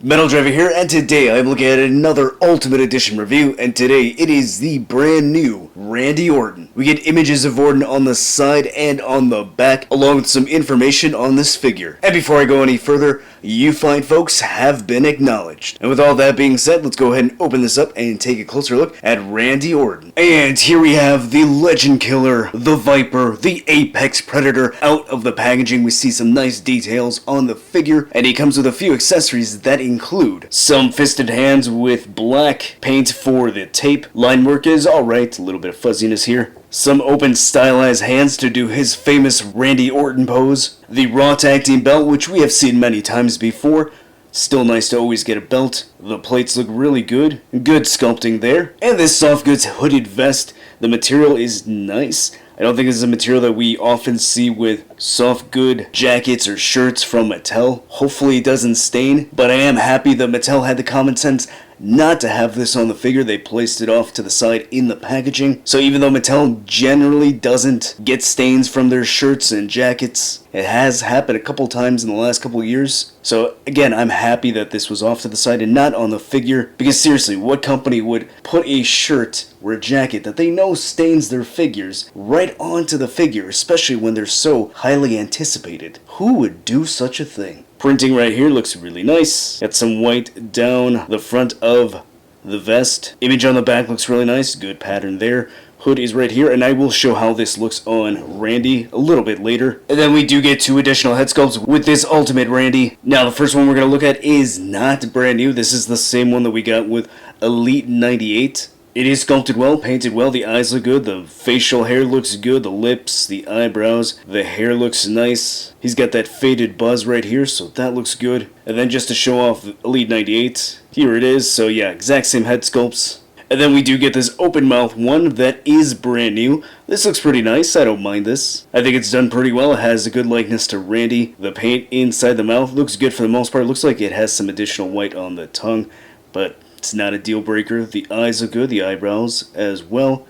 Metal Driver here, and today I'm looking at another Ultimate Edition review, and today it is the brand new Randy Orton. We get images of Orton on the side and on the back, along with some information on this figure. And before I go any further, you fine folks have been acknowledged. And with all that being said, let's go ahead and open this up and take a closer look at Randy Orton. And here we have the Legend Killer, the Viper, the Apex Predator. Out of the packaging, we see some nice details on the figure, and he comes with a few accessories that include some fisted hands with black paint for the tape. Line work is alright, a little bit of fuzziness here. Some open stylized hands to do his famous Randy Orton pose. The Raw Tag Team belt, which we have seen many times before. Still nice to always get a belt. The plates look really good. Good sculpting there. And this soft goods hooded vest. The material is nice. I don't think this is a material that we often see with soft good jackets or shirts from Mattel. Hopefully it doesn't stain, but I am happy that Mattel had the common sense not to have this on the figure. They placed it off to the side in the packaging. So even though Mattel generally doesn't get stains from their shirts and jackets, it has happened a couple times in the last couple years. So again, I'm happy that this was off to the side and not on the figure, because seriously, what company would put a shirt or a jacket that they know stains their figures right onto the figure, especially when they're so highly anticipated? Who would do such a thing? Printing right here looks really nice. Got some white down the front of the vest. Image on the back looks really nice. Good pattern there. Hood is right here, and I will show how this looks on Randy a little bit later. And then we do get two additional head sculpts with this Ultimate Randy. Now, the first one we're going to look at is not brand new. This is the same one that we got with Elite 98. It is sculpted well, painted well, the eyes look good, the facial hair looks good, the lips, the eyebrows, the hair looks nice. He's got that faded buzz right here, so that looks good. And then just to show off Elite 98, here it is. So yeah, exact same head sculpts. And then we do get this open mouth one that is brand new. This looks pretty nice, I don't mind this. I think it's done pretty well, it has a good likeness to Randy. The paint inside the mouth looks good for the most part. It looks like it has some additional white on the tongue, but it's not a deal breaker. The eyes look good, the eyebrows as well.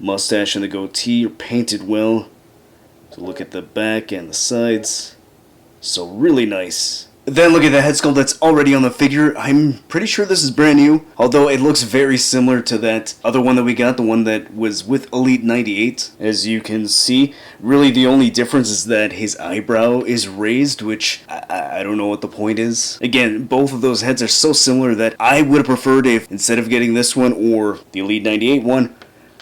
Mustache and the goatee are painted well. So look at the back and the sides. So really nice. Then look at the head sculpt that's already on the figure. I'm pretty sure this is brand new, although it looks very similar to that other one that we got, the one that was with Elite 98. As you can see, really the only difference is that his eyebrow is raised, which I don't know what the point is. Again, both of those heads are so similar that I would have preferred if, instead of getting this one or the Elite 98 one,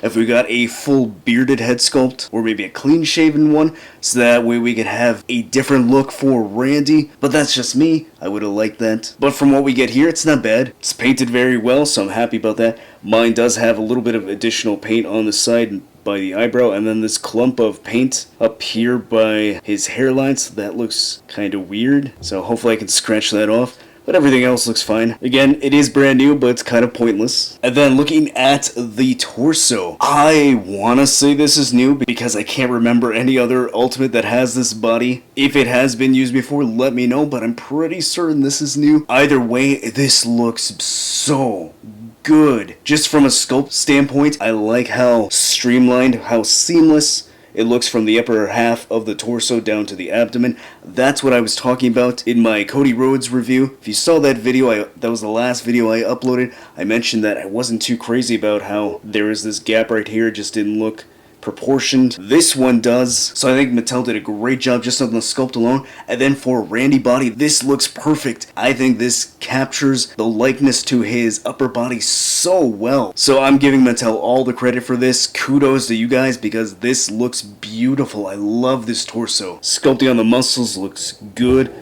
if we got a full bearded head sculpt, or maybe a clean shaven one, so that way we could have a different look for Randy. But that's just me, I would have liked that. But from what we get here, it's not bad. It's painted very well, so I'm happy about that. Mine does have a little bit of additional paint on the side by the eyebrow, and then this clump of paint up here by his hairline, so that looks kind of weird. So hopefully I can scratch that off. But everything else looks fine. Again, it is brand new, but it's kind of pointless. And then looking at the torso, I want to say this is new because I can't remember any other Ultimate that has this body. If it has been used before, let me know, but I'm pretty certain this is new. Either way, this looks so good. Just from a sculpt standpoint, I like how streamlined, how seamless it looks from the upper half of the torso down to the abdomen. That's what I was talking about in my Cody Rhodes review. If you saw that video, that was the last video I uploaded. I mentioned that I wasn't too crazy about how there is this gap right here. It just didn't look proportioned. This one does, so I think Mattel did a great job just on the sculpt alone. And then for Randy body, this looks perfect. I think this captures the likeness to his upper body so well. So I'm giving Mattel all the credit for this. Kudos to you guys, because this looks beautiful. I love this torso. Sculpting on the muscles looks good.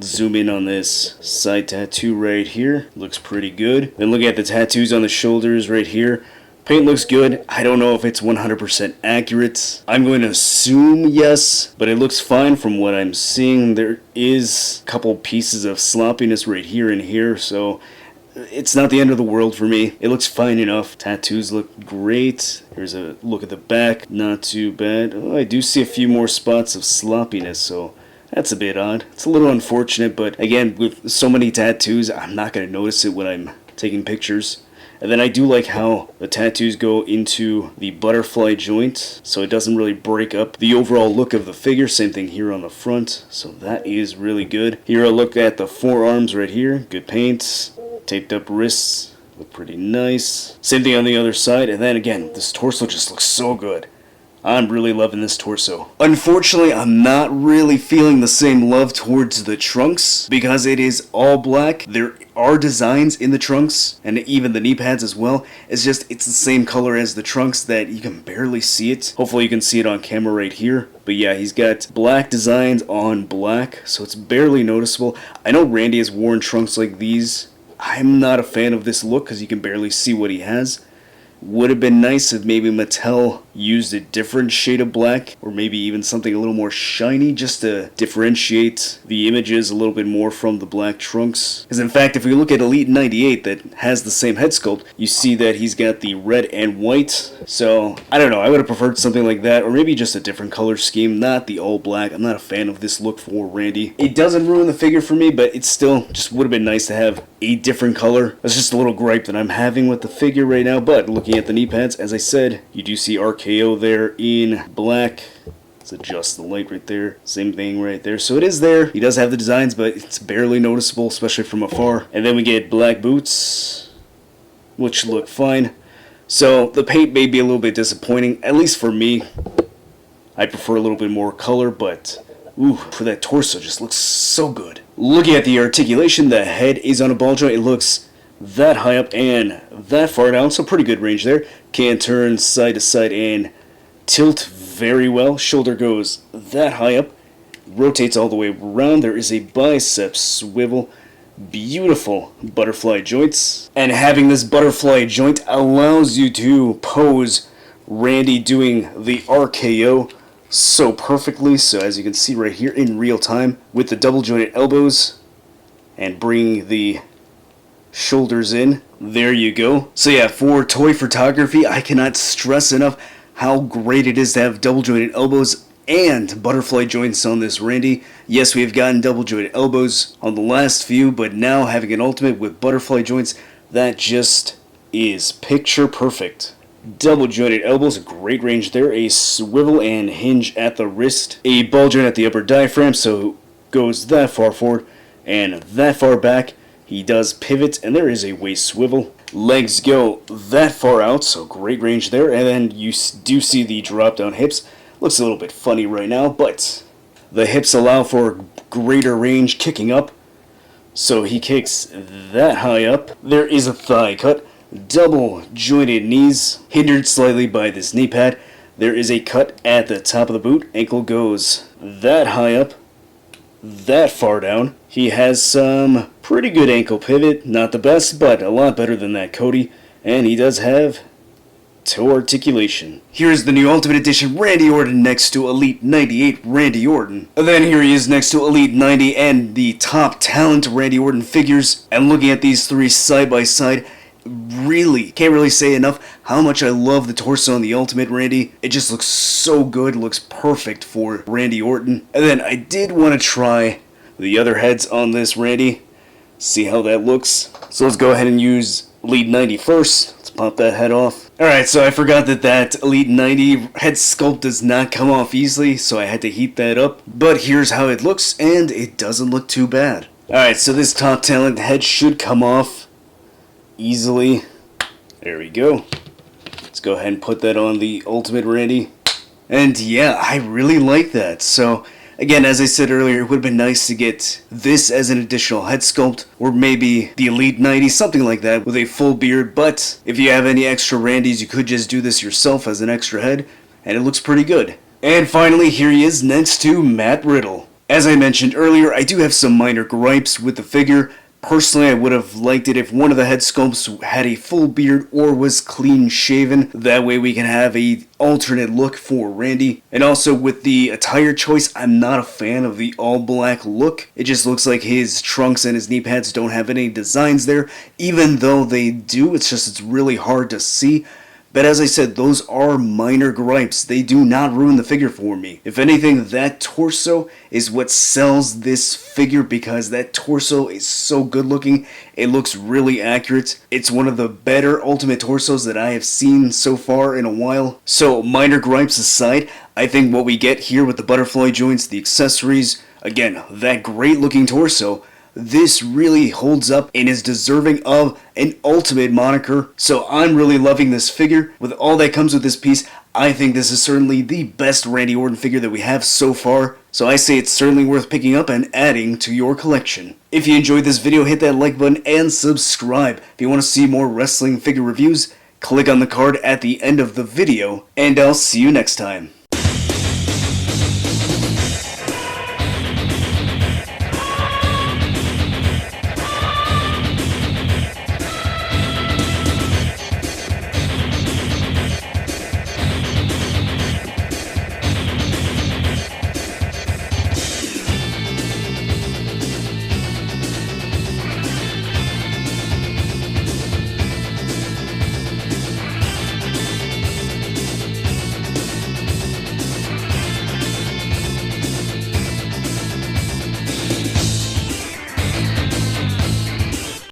Zoom in on this side tattoo right here. Looks pretty good. Then look at the tattoos on the shoulders right here. Paint looks good. I don't know if it's 100% accurate. I'm going to assume yes, but it looks fine from what I'm seeing. There is a couple pieces of sloppiness right here and here, so it's not the end of the world for me. It looks fine enough. Tattoos look great. Here's a look at the back. Not too bad. Oh, I do see a few more spots of sloppiness, so that's a bit odd. It's a little unfortunate, but again, with so many tattoos, I'm not going to notice it when I'm taking pictures. And then I do like how the tattoos go into the butterfly joint, so it doesn't really break up the overall look of the figure. Same thing here on the front, so that is really good. Here I look at the forearms right here, good paint, taped up wrists, look pretty nice. Same thing on the other side, and then again, this torso just looks so good. I'm really loving this torso. Unfortunately, I'm not really feeling the same love towards the trunks because it is all black. There are designs in the trunks and even the knee pads as well. It's just, it's the same color as the trunks that you can barely see it. Hopefully you can see it on camera right here. But yeah, he's got black designs on black, so it's barely noticeable. I know Randy has worn trunks like these. I'm not a fan of this look because you can barely see what he has. Would have been nice if maybe Mattel used a different shade of black, or maybe even something a little more shiny, just to differentiate the images a little bit more from the black trunks. Because in fact, if we look at Elite 98 that has the same head sculpt, you see that he's got the red and white. So, I don't know, I would have preferred something like that, or maybe just a different color scheme, not the all black. I'm not a fan of this look for Randy. It doesn't ruin the figure for me, but it still just would have been nice to have a different color. That's just a little gripe that I'm having with the figure right now, but looking at the knee pads, as I said, you do see RKO there in black. Let's adjust the light right there. Same thing right there. So it is there. He does have the designs, but it's barely noticeable, especially from afar. And then we get black boots, which look fine. So the paint may be a little bit disappointing, at least for me. I prefer a little bit more color, but ooh, for that torso, just looks so good. Looking at the articulation, the head is on a ball joint. It looks that high up and that far down, so pretty good range there. Can turn side to side and tilt very well. Shoulder goes that high up, rotates all the way around. There is a bicep swivel. Beautiful butterfly joints, and having this butterfly joint allows you to pose Randy doing the RKO so perfectly. So as you can see right here in real time with the double jointed elbows and bringing the shoulders in, there you go. So yeah, for toy photography, I cannot stress enough how great it is to have double jointed elbows and butterfly joints on this Randy. Yes, we have gotten double jointed elbows on the last few, but now having an ultimate with butterfly joints, that just is picture perfect. Double jointed elbows, a great range there, a swivel and hinge at the wrist, a ball joint at the upper diaphragm, so goes that far forward and that far back. He does pivot, and there is a waist swivel. Legs go that far out, so great range there. And then you do see the drop down hips. Looks a little bit funny right now, but the hips allow for greater range kicking up. So he kicks that high up. There is a thigh cut. Double jointed knees, hindered slightly by this knee pad. There is a cut at the top of the boot. Ankle goes that high up, that far down. He has some pretty good ankle pivot, not the best, but a lot better than that Cody. And he does have toe articulation. Here's the new Ultimate Edition Randy Orton next to Elite 98 Randy Orton. And then here he is next to Elite 90 and the top talent Randy Orton figures. And looking at these three side by side, really, can't really say enough how much I love the torso on the Ultimate Randy. It just looks so good, looks perfect for Randy Orton. And then I did want to try the other heads on this Randy, see how that looks. So let's go ahead and use Elite 90 first. Let's pop that head off. Alright, so I forgot that Elite 90 head sculpt does not come off easily, so I had to heat that up. But here's how it looks, and it doesn't look too bad. Alright, so this top talent head should come off easily. There we go. Let's go ahead and put that on the Ultimate Randy. And yeah, I really like that. So again, as I said earlier, it would have been nice to get this as an additional head sculpt, or maybe the Elite 90, something like that, with a full beard. But if you have any extra Randys, you could just do this yourself as an extra head, and it looks pretty good. And finally, here he is next to Matt Riddle. As I mentioned earlier, I do have some minor gripes with the figure. Personally, I would have liked it if one of the head sculpts had a full beard or was clean shaven. That way we can have a alternate look for Randy. And also with the attire choice, I'm not a fan of the all black look. It just looks like his trunks and his knee pads don't have any designs there. Even though they do, it's really hard to see. But as I said, those are minor gripes. They do not ruin the figure for me. If anything, that torso is what sells this figure because that torso is so good looking. It looks really accurate. It's one of the better Ultimate torsos that I have seen so far in a while. So minor gripes aside, I think what we get here with the butterfly joints, the accessories, again, that great looking torso, this really holds up and is deserving of an Ultimate moniker. So I'm really loving this figure. With all that comes with this piece, I think this is certainly the best Randy Orton figure that we have so far. So I say it's certainly worth picking up and adding to your collection. If you enjoyed this video, hit that like button and subscribe. If you want to see more wrestling figure reviews, click on the card at the end of the video, and I'll see you next time.